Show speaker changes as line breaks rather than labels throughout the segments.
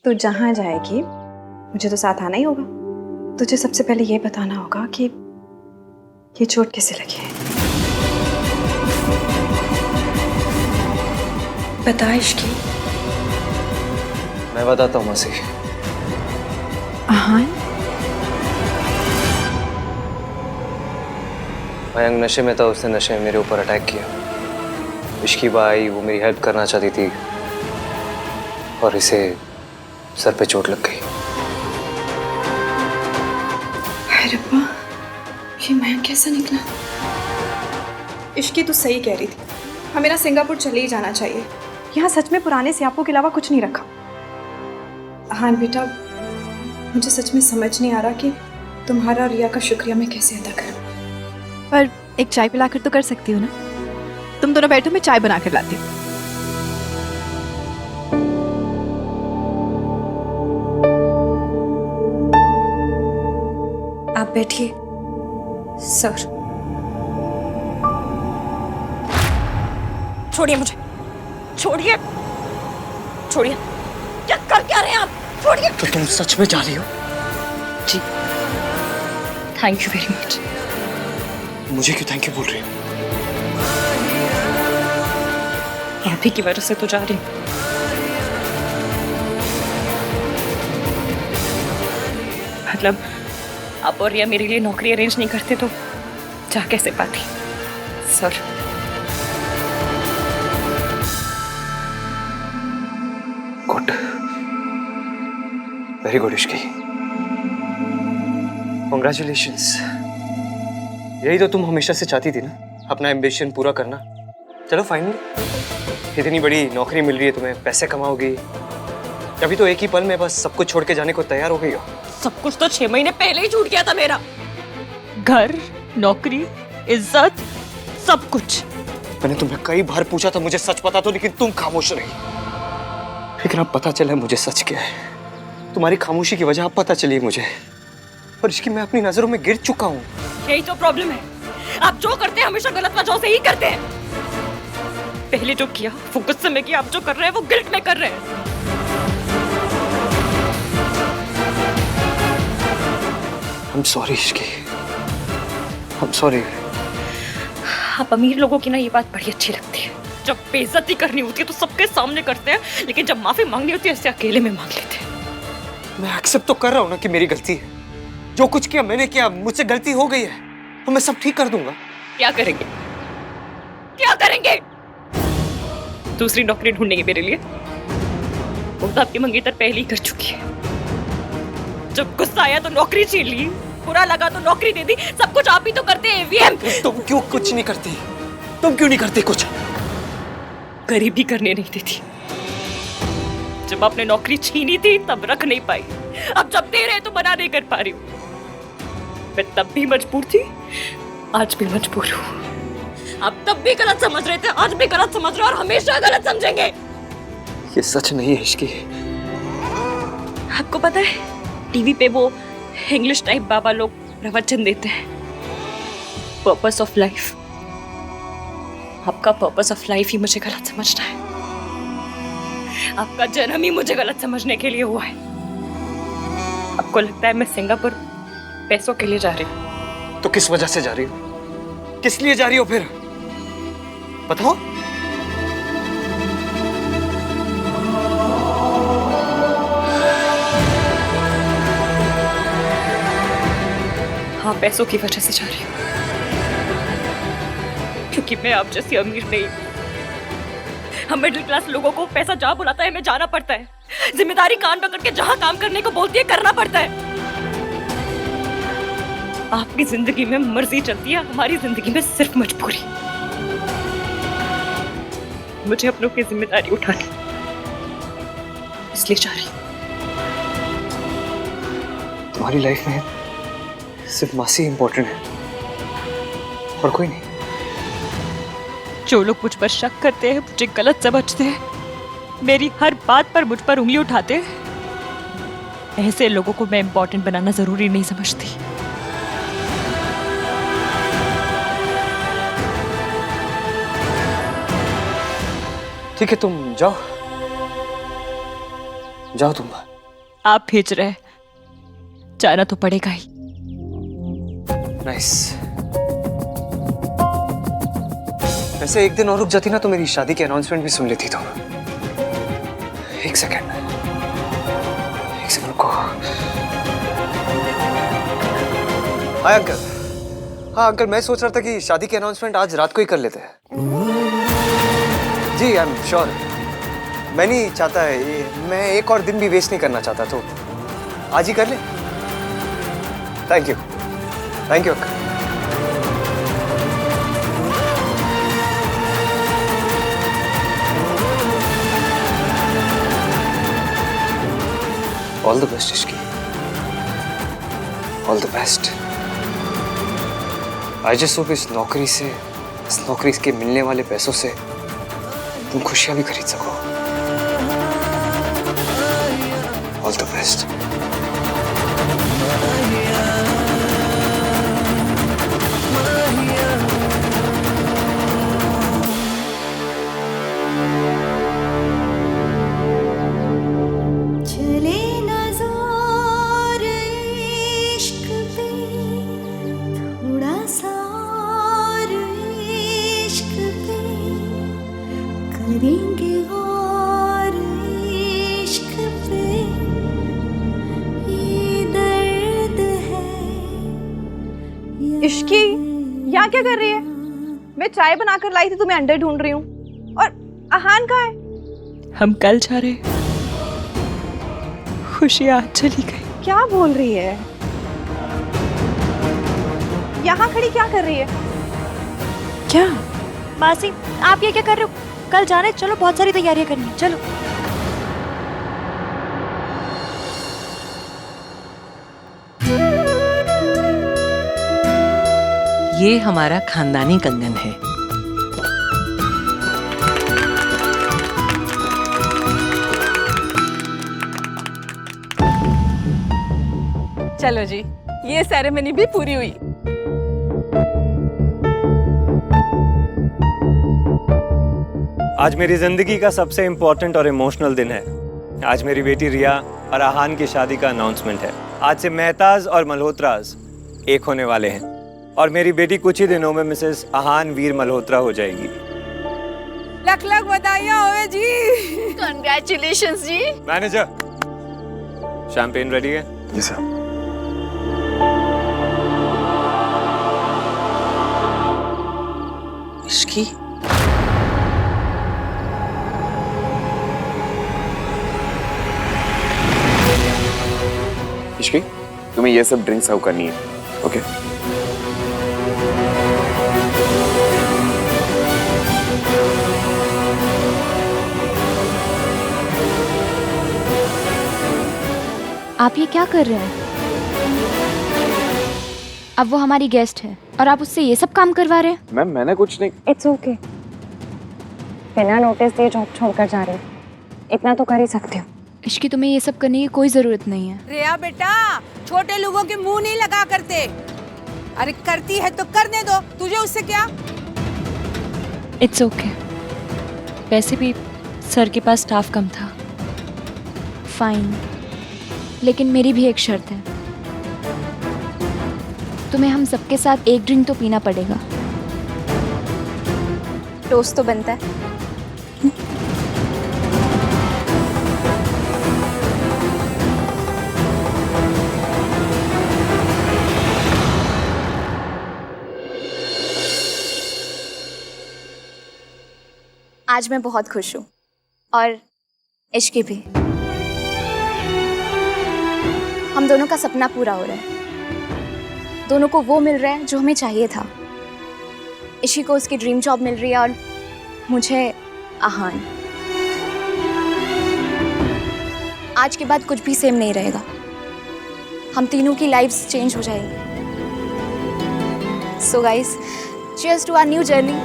तू जहाँ जाएगी मुझे तो साथ आना ही होगा। तुझे सबसे पहले ये बताना होगा कि ये चोट कैसे लगी है। बता इश्की।
मैं बताता हूँ मौसी।
आहान
मयंक नशे में था, उसने नशे में मेरे ऊपर अटैक किया। इश्की बा आई, वो मेरी हेल्प करना चाहती थी और इसे सर पे चोट लग गई।
हाय रब्बा, ये मयंक कैसा निकला? इश्की तो सही कह रही थी, हमें ना सिंगापुर चले ही जाना चाहिए। यहाँ सच में पुराने सियापों के अलावा कुछ नहीं रखा। हाँ बेटा, मुझे सच में समझ नहीं आ रहा कि तुम्हारा और रिया का शुक्रिया मैं कैसे अदा करूं।
पर एक चाय पिलाकर तो कर सकती हो ना। तुम दोनों बैठो, मैं चाय बना कर लाती हूँ।
आप बैठिए सर।
छोड़िए मुझे, छोड़िए, छोड़िए। क्या कर क्या रहे हैं आप? छोड़िए।
तो तुम सच में जा रही हो?
जी, थैंक यू वेरी मच।
मुझे क्यों थैंक यू बोल रही हो?
आप ही की वजह से तो जा रही हूँ। मतलब आप और रिया मेरे लिए नौकरी अरेंज नहीं करते तो जा कैसे पाती sir?
Good, very good Ishki, congratulations. यही तो तुम हमेशा से चाहती थी ना, अपना एम्बिशन पूरा करना। चलो फाइनली इतनी बड़ी नौकरी मिल रही है तुम्हें, पैसे कमाओगी। अभी तो एक ही पल में बस सब कुछ छोड़ के जाने को तैयार हो गई हो।
सब कुछ तो 6 महीने पहले ही छूट गया था मेरा। घर, नौकरी, इज्जत, सब कुछ।
मैंने तुम्हें कई बार पूछा था मुझे सच बता दो, लेकिन तुम खामोश रही। लेकिन अब पता चला मुझे सच क्या है। तुम्हारी खामोशी की वजह अब पता चली मुझे, और इसकी मैं अपनी नजरों में गिर चुका हूँ।
यही तो प्रॉब्लम है, आप जो करते हैं हमेशा गलत वजहों से ही करते हैं। पहले जो किया वो गुस्से में किया, आप जो कर रहे हैं वो गिल्ट में कर रहे हैं।
I'm sorry Ishki, I'm sorry।
आप अमीर लोगों की ना ये बात बड़ी अच्छी लगती है, जब बेइज्जती करनी होती है तो सबके सामने करते हैं, लेकिन जब माफी मांगनी होती है ऐसे अकेले में मांग लेते हैं।
मैं एक्सेप्ट तो कर रहा हूँ ना कि मेरी गलती है। जो कुछ किया मैंने किया, मुझसे गलती हो गई है, तो मैं सब ठीक कर दूंगा।
क्या करेंगे? क्या करेंगे? दूसरी नौकरी ढूंढेंगे मेरे लिए? वो तो आपकी मंगेतर पहले ही कर चुकी है। जब गुस्सा आया तो नौकरी छीन ली, बुरा लगा तो नौकरी दे दी। सब कुछ आप ही तो करते हैं वीएम।
तुम क्यों कुछ नहीं करती? तुम क्यों नहीं करती कुछ?
गरीबी करने नहीं देती। जब आपने नौकरी छीनी थी तब रख नहीं पाई, अब जब दे रहे तो मना नहीं कर पा रही हूँ। मैं तब भी मजबूर थी, आज भी मजबूर हूँ। आप तब भी गलत समझ रहे थे, आज भी गलत समझ रहे हो और हमेशा गलत समझेंगे।
ये सच नहीं है इश्की।
आपको पता है टीवी पे वो इंग्लिश टाइप बाबा लोग प्रवचन देते हैं, पर्पस ऑफ लाइफ। आपका पर्पस ऑफ लाइफ ही मुझे गलत समझना है। आपका जन्म ही मुझे गलत समझने के लिए हुआ है। आपको लगता है मैं सिंगापुर पैसों के लिए जा रही हूँ?
तो किस वजह से जा रही हो? किस लिए जा रही हो फिर? बताओ।
हाँ, पैसों की वजह से जा रही हूँ, क्योंकि मैं आप जैसी अमीर नहीं। हम मिडिल क्लास लोगों को पैसा जहाँ बुलाता है हमें जाना पड़ता है। जिम्मेदारी कान पकड़ के जहाँ काम करने को बोलती है करना पड़ता है। आपकी जिंदगी में मर्जी चलती है, हमारी जिंदगी में सिर्फ मजबूरी। मुझे अपनों की जिम्मेदारी उठानी, इसलिए जा रही हूँ।
तुम्हारी लाइफ में सिर्फ मासी इंपॉर्टेंट है और कोई नहीं।
जो लोग मुझ पर शक करते हैं, मुझे गलत समझते हैं, मेरी हर बात पर मुझ पर उंगली उठाते हैं, ऐसे लोगों को मैं इंपॉर्टेंट बनाना जरूरी नहीं समझती।
ठीक है, तुम जाओ जाओ तुम।
आप भेज रहे हैं, जाना तो पड़ेगा ही।
नाइस। वैसे एक दिन और रुक जाती ना तो मेरी शादी की अनाउंसमेंट भी सुन लेती तुम। एक सेकंड रुको। Hi uncle. हाँ अंकल, मैं सोच रहा था कि शादी की अनाउंसमेंट आज रात को ही कर लेते हैं। जी आई एम श्योर। मैं नहीं चाहता है ये, मैं एक और दिन भी वेस्ट नहीं करना चाहता, तो आज ही कर ले। Thank you uncle. All the best Ishki, all the best. I just hope इस नौकरी के मिलने वाले पैसों से तुम खुशियां भी खरीद सको। All the best.
इश्की, यहाँ क्या कर रही है? मैं चाय बनाकर लाई थी, तुम्हें अंडे ढूंढ रही हूँ। और आहान कहाँ है?
हम कल जा रहे हैं, खुशी आज चली गई।
क्या बोल रही है? यहाँ खड़ी क्या कर रही है? क्या?
मासी, आप ये क्या कर रहे हो? कल जाने, चलो बहुत सारी तैयारियां करनी है, चलो।
ये हमारा खानदानी कंगन है।
चलो जी, ये सेरेमनी भी पूरी हुई।
आज मेरी जिंदगी का सबसे इम्पोर्टेंट और इमोशनल दिन है। आज मेरी बेटी रिया और आहान की शादी का अनाउंसमेंट है। आज से मेहताज और मल्होत्राज एक होने वाले हैं और मेरी बेटी कुछ ही दिनों में मिसेस आहान वीर मल्होत्रा हो जाएगी।
लख लख बधाइयां होवे जी।
कंग्रेचुलेशंस जी।
मैनेजर, शैंपेन रेडी है?
जी सर।
इश्की,
इश्की, तुम्हें ये सब ड्रिंक सर्व करनी है, ओके?
आप ये क्या कर रहे हैं? अब वो हमारी गेस्ट है और आप उससे ये सब काम करवा रहे हैं?
मैम मैंने कुछ नहीं।
It's okay. बिना नोटिस दिए जॉब छोड़कर जा रही हूँ, इतना तो कर ही सकती हूँ।
इश्की, तुम्हें ये सब करने की कोई जरूरत नहीं है।
रिया बेटा, छोटे लोगों के मुंह नहीं लगा करते। अरे करती है तो करने दो, तुझे उससे क्या?
It's okay. वैसे भी सर के पास स्टाफ कम था।
फाइन, लेकिन मेरी भी एक शर्त है। तुम्हें हम सबके साथ एक ड्रिंक तो पीना पड़ेगा।
टोस्ट तो बनता है। आज मैं बहुत खुश हूँ और इश्की भी। हम दोनों का सपना पूरा हो रहा है। दोनों को वो मिल रहा है जो हमें चाहिए था। इश्की को उसकी ड्रीम जॉब मिल रही है और मुझे आहान। आज के बाद कुछ भी सेम नहीं रहेगा। हम तीनों की लाइफ्स चेंज हो जाएंगी। So guys, cheers to our new journey.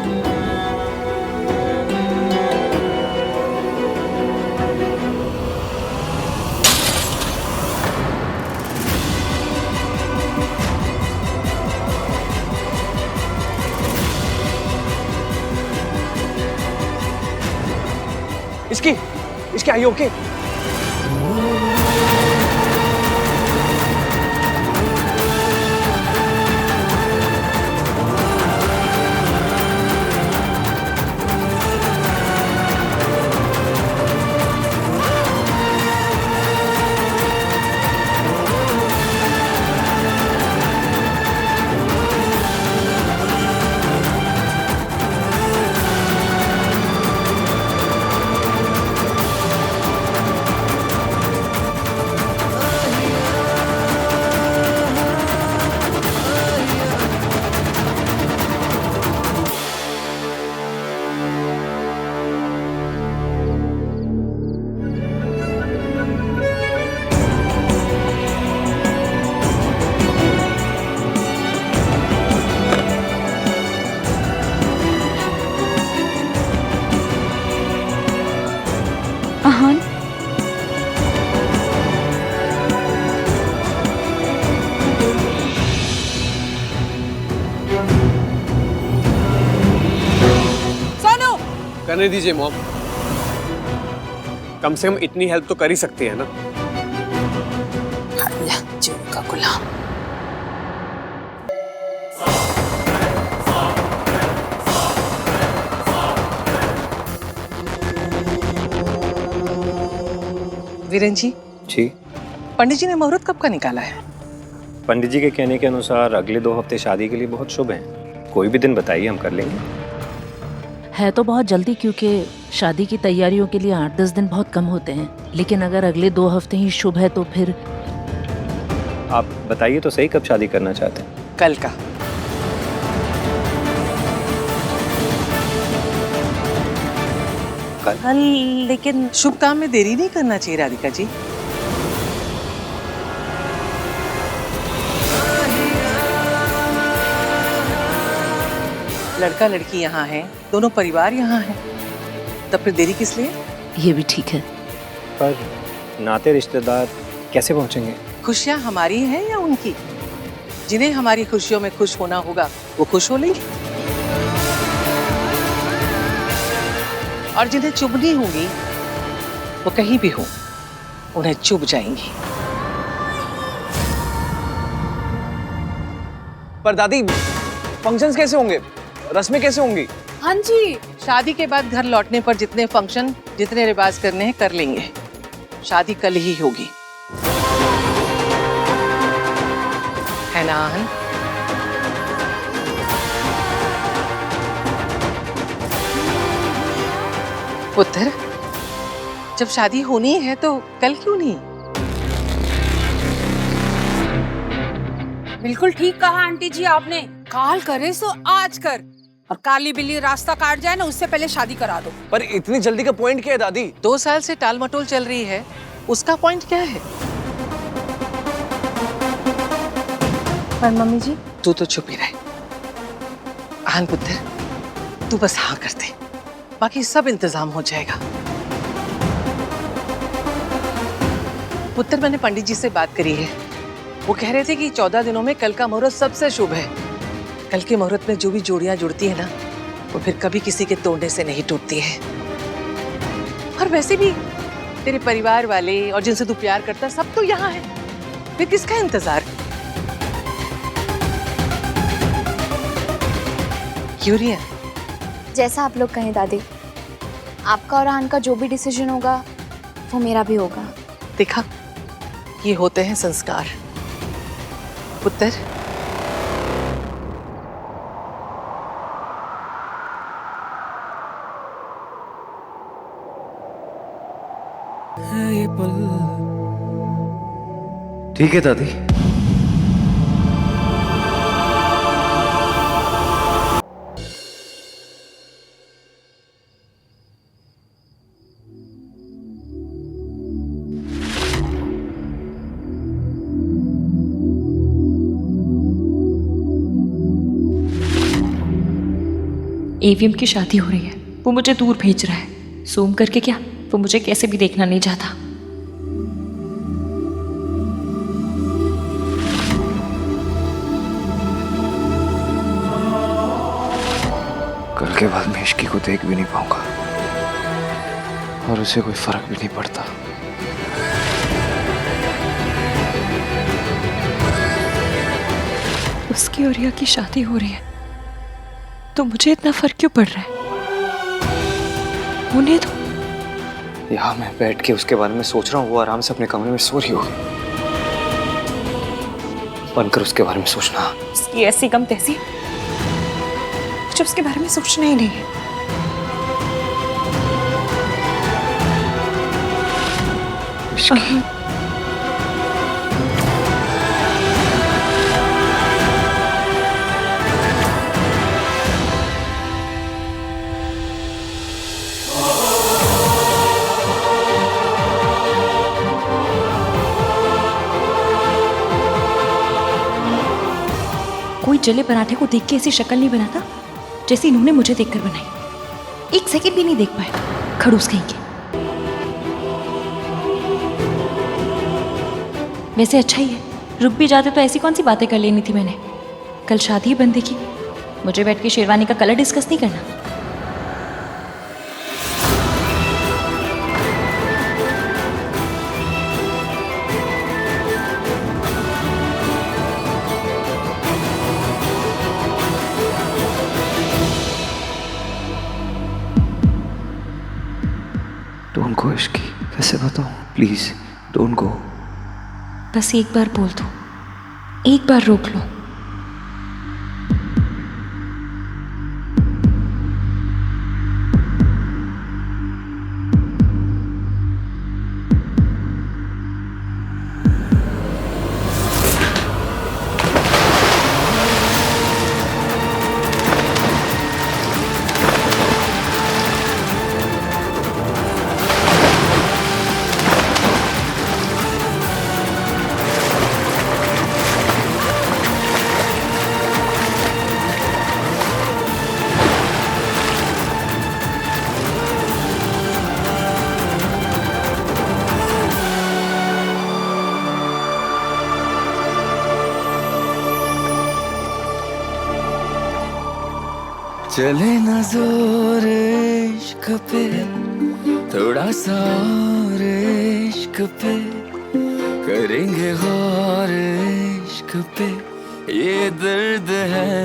इसकी are you okay?
Ahaan,
Sonu
करने दीजिए मॉम, कम से कम इतनी हेल्प तो कर ही सकती है ना।
का गुलाम। वीरेन जी,
जी,
पंडित जी ने मुहूर्त कब का निकाला है?
पंडित जी के कहने के अनुसार अगले 2 हफ्ते शादी के लिए बहुत शुभ हैं। कोई भी दिन बताइए, हम कर लेंगे।
है तो बहुत जल्दी, क्योंकि शादी की तैयारियों के लिए 8-10 दिन बहुत कम होते हैं, लेकिन अगर अगले 2 हफ्ते ही शुभ है तो फिर
आप बताइए तो सही, कब शादी करना चाहते हैं?
कल का। कल? लेकिन शुभ काम में देरी नहीं करना चाहिए राधिका जी। लड़का लड़की यहाँ है, दोनों परिवार यहाँ हैं, तब फिर देरी किस लिए?
ये भी ठीक है।
पर नाते रिश्तेदार कैसे पहुंचेंगे?
खुशियाँ हमारी हैं या उनकी? जिन्हें हमारी खुशियों में खुश होना होगा वो खुश हो लेंगे, और जिन्हें चुभनी होगी वो कहीं भी हो उन्हें चुभ जाएंगी।
पर दादी, फंक्शंस कैसे होंगे, रस्में कैसे होंगी?
हाँ जी, शादी के बाद घर लौटने पर जितने फंक्शन, जितने रिवाज करने हैं कर लेंगे। शादी कल ही होगी, है ना आहन? पुत्र, जब शादी होनी है तो कल क्यों नहीं?
बिल्कुल ठीक कहा आंटी जी आपने। काल करे सो आज कर, और काली बिल्ली रास्ता काट जाए ना उससे पहले शादी करा दो।
पर इतनी जल्दी का पॉइंट क्या है दादी?
2 साल से टाल मटोल चल रही है, उसका पॉइंट क्या है?
पर मम्मी जी,
तू तो चुप ही रहे। आहन पुत्र, तू बस हाँ कर दे, बाकी सब इंतजाम हो जाएगा। पुत्र, मैंने पंडित जी से बात करी है, वो कह रहे थे कि 14 दिनों में कल का मुहूर्त सबसे शुभ है। कल के मुहूर्त में जो भी जोड़ियां जुड़ती है ना, वो फिर कभी किसी के तोड़ने से नहीं टूटती है। और वैसे भी तेरे परिवार वाले और जिनसे तू प्यार करता सब तो यहाँ है, फिर किसका इंतजार? यूरिया,
जैसा आप लोग कहें दादी, आपका और आन का जो भी डिसीजन होगा वो मेरा भी होगा।
देखा, ये होते हैं संस्कार। पुत्र,
ठीक है दादी।
एवीएम की शादी हो रही है, वो मुझे दूर भेज रहा है। जूम करके क्या, वो मुझे कैसे भी देखना नहीं चाहता।
कल के बाद मैं इश्की को देख भी नहीं पाऊंगा और उसे कोई फर्क भी नहीं पड़ता।
उसकी और रिया की शादी हो रही है तो मुझे इतना फर्क क्यों पड़ रहा है? होने दो।
यहाँ मैं बैठ के उसके बारे में सोच रहा हूँ, वो आराम से अपने कमरे में सो रही होगी। बनकर उसके बारे में सोचना।
इसकी ऐसी कम तैसी, मुझे उसके बारे में सोचना ही नहीं है। कोई जले पराठे को देख के ऐसी शक्ल नहीं बनाता जैसे इन्होंने मुझे देखकर बनाई। 1 सेकंड भी नहीं देख पाए, खड़ूस कहीं के। वैसे अच्छा ही है, रुक भी जाते तो ऐसी कौन सी बातें कर लेनी थी मैंने। कल शादी है बंदे की, मुझे बैठ के शेरवानी का कलर डिस्कस नहीं करना।
डोंट गो इश्की, कैसे बताऊं, प्लीज डोंट गो।
बस एक बार बोल दो, एक बार रोक लो।
चले न जोर इश्क पे, थोड़ा सा और इश्क पे, करेंगे गौर इश्क पे, ये दर्द है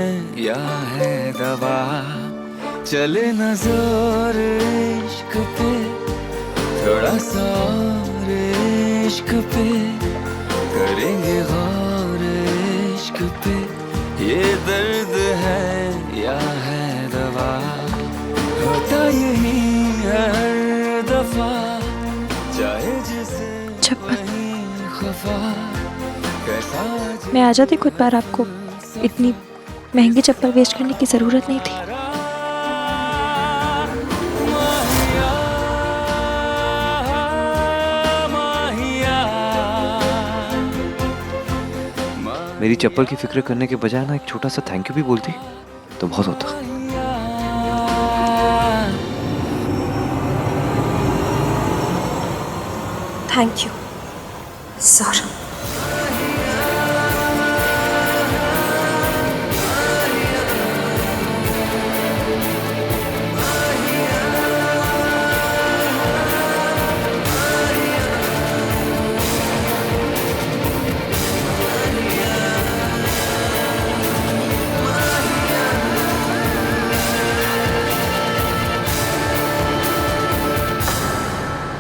या है दवा। चले न जोर इश्क पे, थोड़ा सा और इश्क पे, करेंगे गौर इश्क पे, ये दर्द है या है दवा। होता यही हर दफा, चाहे जिसे खफा, कैसा
मैं आ जाती खुद बार, आपको इतनी महंगी चप्पल वेस्ट करने की जरूरत नहीं थी।
मेरी चप्पल की फिक्र करने के बजाय ना एक छोटा सा थैंक यू भी बोलती तो बहुत होता।
Thank you sir.